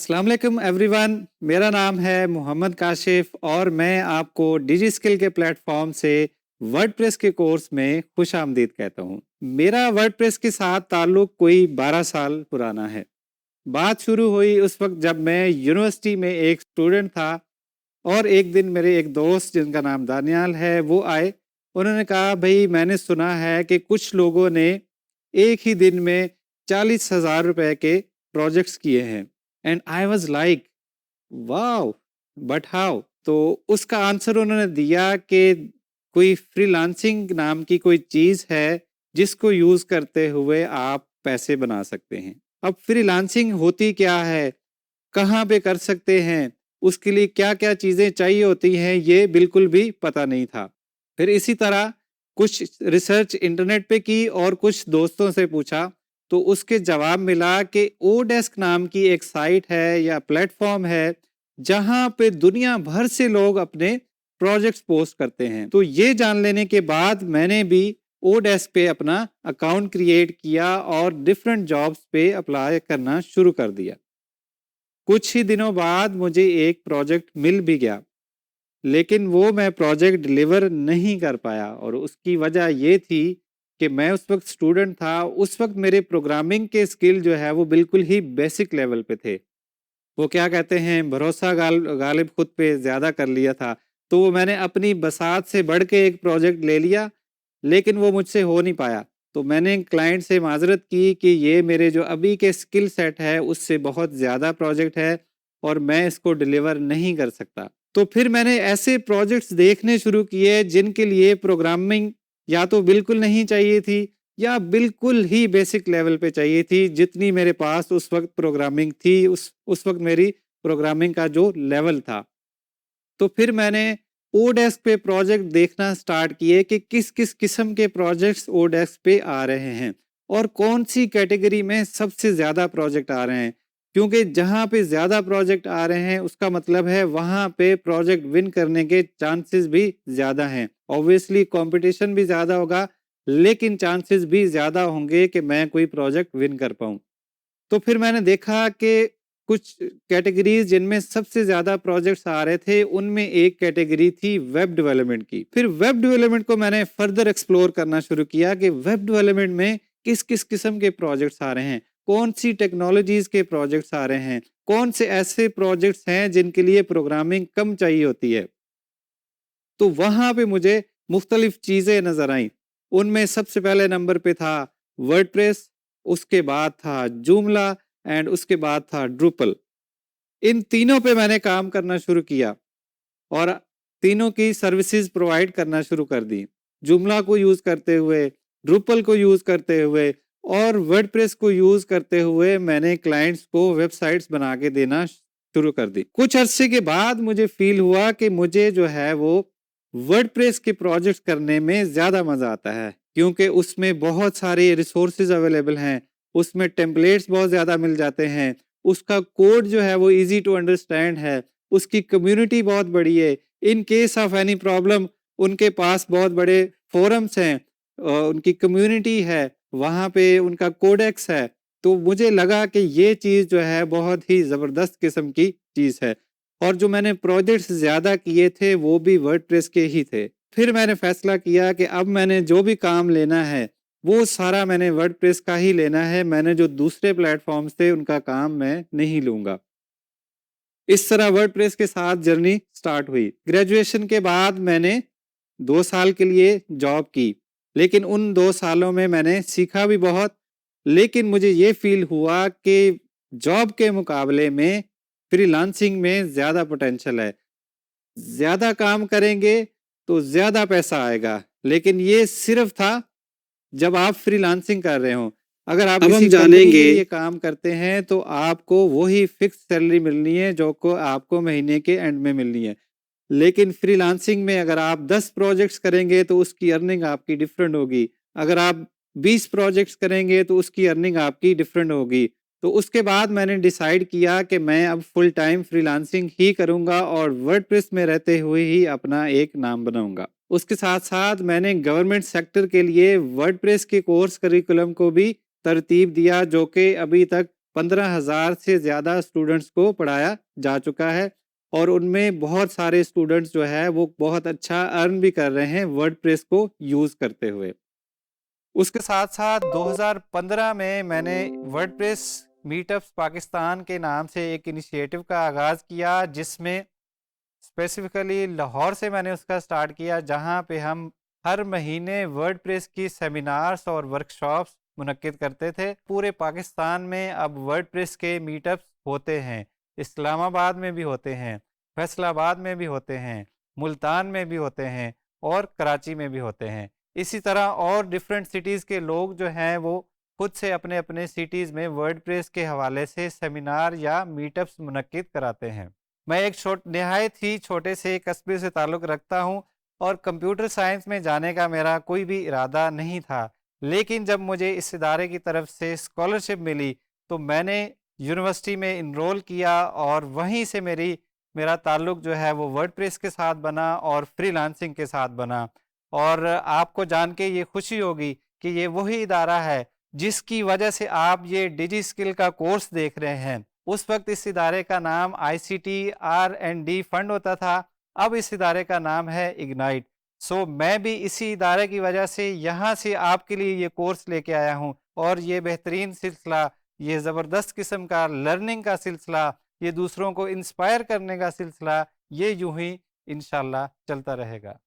अस्सलाम वालेकुम एवरीवन। मेरा नाम है मोहम्मद काशिफ और मैं आपको डिजी स्किल के प्लेटफॉर्म से वर्डप्रेस के कोर्स में खुश आमदीद कहता हूँ। मेरा वर्डप्रेस के साथ ताल्लुक कोई 12 साल पुराना है। बात शुरू हुई उस वक्त जब मैं यूनिवर्सिटी में एक स्टूडेंट था और एक दिन मेरे एक दोस्त जिनका नाम दानियाल है वो आए। उन्होंने कहा, भाई मैंने सुना है कि कुछ लोगों ने एक ही दिन में 40,000 रुपए के प्रोजेक्ट्स किए हैं। And I was like wow, but how. तो उसका आंसर उन्होंने दिया कि कोई फ्रीलांसिंग नाम की कोई चीज है जिसको यूज करते हुए आप पैसे बना सकते हैं। अब फ्रीलांसिंग होती क्या है, कहाँ पे कर सकते हैं, उसके लिए क्या क्या चीजें चाहिए होती हैं, ये बिल्कुल भी पता नहीं था। फिर इसी तरह कुछ रिसर्च इंटरनेट पे की और कुछ दोस्तों से पूछा तो उसके जवाब मिला कि ओडेस्क नाम की एक साइट है या प्लेटफॉर्म है जहां पे दुनिया भर से लोग अपने प्रोजेक्ट्स पोस्ट करते हैं। तो ये जान लेने के बाद मैंने भी ओडेस्क पे अपना अकाउंट क्रिएट किया और डिफरेंट जॉब्स पे अप्लाई करना शुरू कर दिया। कुछ ही दिनों बाद मुझे एक प्रोजेक्ट मिल भी गया, लेकिन वो मैं प्रोजेक्ट डिलीवर नहीं कर पाया और उसकी वजह ये थी कि मैं उस वक्त स्टूडेंट था। उस वक्त मेरे प्रोग्रामिंग के स्किल जो है वो बिल्कुल ही बेसिक लेवल पे थे। वो क्या कहते हैं, भरोसा गालिब खुद पे ज्यादा कर लिया था। तो वो मैंने अपनी बसात से बढ़ के एक प्रोजेक्ट ले लिया, लेकिन वो मुझसे हो नहीं पाया। तो मैंने क्लाइंट से माजरत की कि ये मेरे जो अभी के स्किल सेट है उससे बहुत ज़्यादा प्रोजेक्ट है और मैं इसको डिलीवर नहीं कर सकता। तो फिर मैंने ऐसे प्रोजेक्ट्स देखने शुरू किए जिनके लिए प्रोग्रामिंग या तो बिल्कुल नहीं चाहिए थी या बिल्कुल ही बेसिक लेवल पे चाहिए थी। जितनी मेरे पास उस वक्त प्रोग्रामिंग थी, उस वक्त मेरी प्रोग्रामिंग का जो लेवल था। तो फिर मैंने ओडेस्क पे प्रोजेक्ट देखना स्टार्ट किए कि किस किस किस्म के प्रोजेक्ट्स ओडेस्क पे आ रहे हैं और कौन सी कैटेगरी में सबसे ज़्यादा प्रोजेक्ट आ रहे हैं। क्योंकि जहाँ पे ज़्यादा प्रोजेक्ट आ रहे हैं उसका मतलब है वहाँ पे प्रोजेक्ट विन करने के चांसेस भी ज़्यादा हैं। ऑब्वियसली कंपटीशन भी ज़्यादा होगा, लेकिन चांसेस भी ज़्यादा होंगे कि मैं कोई प्रोजेक्ट विन कर पाऊँ। तो फिर मैंने देखा कि कुछ कैटेगरीज जिनमें सबसे ज्यादा प्रोजेक्ट्स आ रहे थे उनमें एक कैटेगरी थी वेब डेवलपमेंट की। फिर वेब डेवलपमेंट को मैंने फर्दर एक्सप्लोर करना शुरू किया कि वेब डेवलपमेंट में किस किस किस्म के प्रोजेक्ट्स आ रहे हैं, कौन सी टेक्नोलॉजीज के प्रोजेक्ट्स आ रहे हैं, कौन से ऐसे प्रोजेक्ट्स हैं जिनके लिए प्रोग्रामिंग कम चाहिए होती है। तो वहां पे मुझे मुख्तलिफ चीजें नजर आई। उनमें सबसे पहले नंबर पे था वर्डप्रेस, उसके बाद था जूमला एंड उसके बाद था ड्रूपल। इन तीनों पे मैंने काम करना शुरू किया और तीनों की सर्विसेज प्रोवाइड करना शुरू कर दी। जुमला को यूज करते हुए, ड्रूपल को यूज करते हुए और वर्डप्रेस को यूज करते हुए मैंने क्लाइंट्स को वेबसाइट्स बना के देना शुरू कर दी। कुछ अरसे के बाद मुझे फील हुआ कि मुझे जो है वो वर्डप्रेस के प्रोजेक्ट्स करने में ज्यादा मजा आता है, क्योंकि उसमें बहुत सारे रिसोर्सेज अवेलेबल हैं, उसमें टेम्पलेट्स बहुत ज्यादा मिल जाते हैं, उसका कोड जो है वो इजी टू अंडरस्टैंड है, उसकी कम्युनिटी बहुत बड़ी है। In case of any problem उनके पास बहुत बड़े फोरम्स हैं, उनकी कम्युनिटी है, वहाँ पे उनका कोडेक्स है। तो मुझे लगा कि ये चीज़ जो है बहुत ही ज़बरदस्त किस्म की चीज़ है और जो मैंने प्रोजेक्ट्स ज़्यादा किए थे वो भी वर्डप्रेस के ही थे। फिर मैंने फैसला किया कि अब मैंने जो भी काम लेना है वो सारा मैंने वर्डप्रेस का ही लेना है, मैंने जो दूसरे प्लेटफॉर्म्स थे उनका काम मैं नहीं लूँगा। इस तरह वर्डप्रेस के साथ जर्नी स्टार्ट हुई। ग्रेजुएशन के बाद मैंने 2 साल के लिए जॉब की, लेकिन उन 2 सालों में मैंने सीखा भी बहुत, लेकिन मुझे ये फील हुआ कि जॉब के मुकाबले में फ्रीलांसिंग में ज़्यादा पोटेंशियल है। ज़्यादा काम करेंगे तो ज़्यादा पैसा आएगा, लेकिन ये सिर्फ था जब आप फ्रीलांसिंग कर रहे हो। अगर आप अब हम किसी कंपनी के जानेंगे लिए काम करते हैं तो आपको वही फिक्स सैलरी मिलनी है जो को आपको महीने के एंड में मिलनी है। लेकिन फ्रीलांसिंग में अगर आप 10 प्रोजेक्ट्स करेंगे तो उसकी अर्निंग आपकी डिफरेंट होगी। अगर आप 20 प्रोजेक्ट्स करेंगे तो उसकी अर्निंग आपकी डिफरेंट होगी। तो उसके बाद मैंने डिसाइड किया कि मैं अब फुल टाइम फ्रीलांसिंग ही करूंगा और वर्डप्रेस में रहते हुए ही अपना एक नाम बनाऊंगा। उसके साथ साथ मैंने गवर्नमेंट सेक्टर के लिए वर्डप्रेस के कोर्स करिकुलम को भी तरतीब दिया, जो कि अभी तक 15,000 से ज़्यादा स्टूडेंट्स को पढ़ाया जा चुका है और उनमें बहुत सारे स्टूडेंट्स जो है वो बहुत अच्छा अर्न भी कर रहे हैं वर्डप्रेस को यूज़ करते हुए। उसके साथ-साथ 2015 में मैंने वर्डप्रेस मीटअप्स पाकिस्तान के नाम से एक इनिशिएटिव का आगाज़ किया, जिसमें स्पेसिफिकली लाहौर से मैंने उसका स्टार्ट किया, जहाँ पे हम हर महीने वर्डप्रेस की सेमिनार्स और वर्कशॉप्स मुनक्किद करते थे। पूरे पाकिस्तान में अब वर्डप्रेस के मीटअप्स होते हैं। इस्लामाबाद में भी होते हैं, फैसलाबाद में भी होते हैं, मुल्तान में भी होते हैं और कराची में भी होते हैं। इसी तरह और डिफरेंट सिटीज़ के लोग जो हैं वो खुद से अपने अपने सिटीज़ में वर्डप्रेस के हवाले से सेमिनार या मीटअप्स मुनक्किद कराते हैं। मैं एक निहायत ही छोटे से कस्बे से ताल्लुक़ रखता हूँ और कंप्यूटर साइंस में जाने का मेरा कोई भी इरादा नहीं था। लेकिन जब मुझे इस इदारे की तरफ से स्कॉलरशिप मिली, तो मैंने यूनिवर्सिटी में इनरोल किया और वहीं से मेरा ताल्लुक़ जो है वो वर्डप्रेस के साथ बना और फ्रीलांसिंग के साथ बना। और आपको जान के ये खुशी होगी कि ये वही इदारा है जिसकी वजह से आप ये डिजी स्किल का कोर्स देख रहे हैं। उस वक्त इस इदारे का नाम आईसीटी R&D फंड होता था, अब इस इदारे का नाम है इग्नाइट। सो मैं भी इसी इदारे की वजह से यहाँ से आपके लिए ये कोर्स लेके आया हूँ और ये बेहतरीन सिलसिला, ये ज़बरदस्त किस्म का लर्निंग का सिलसिला, ये दूसरों को इंस्पायर करने का सिलसिला, ये यूं ही इंशाल्लाह चलता रहेगा।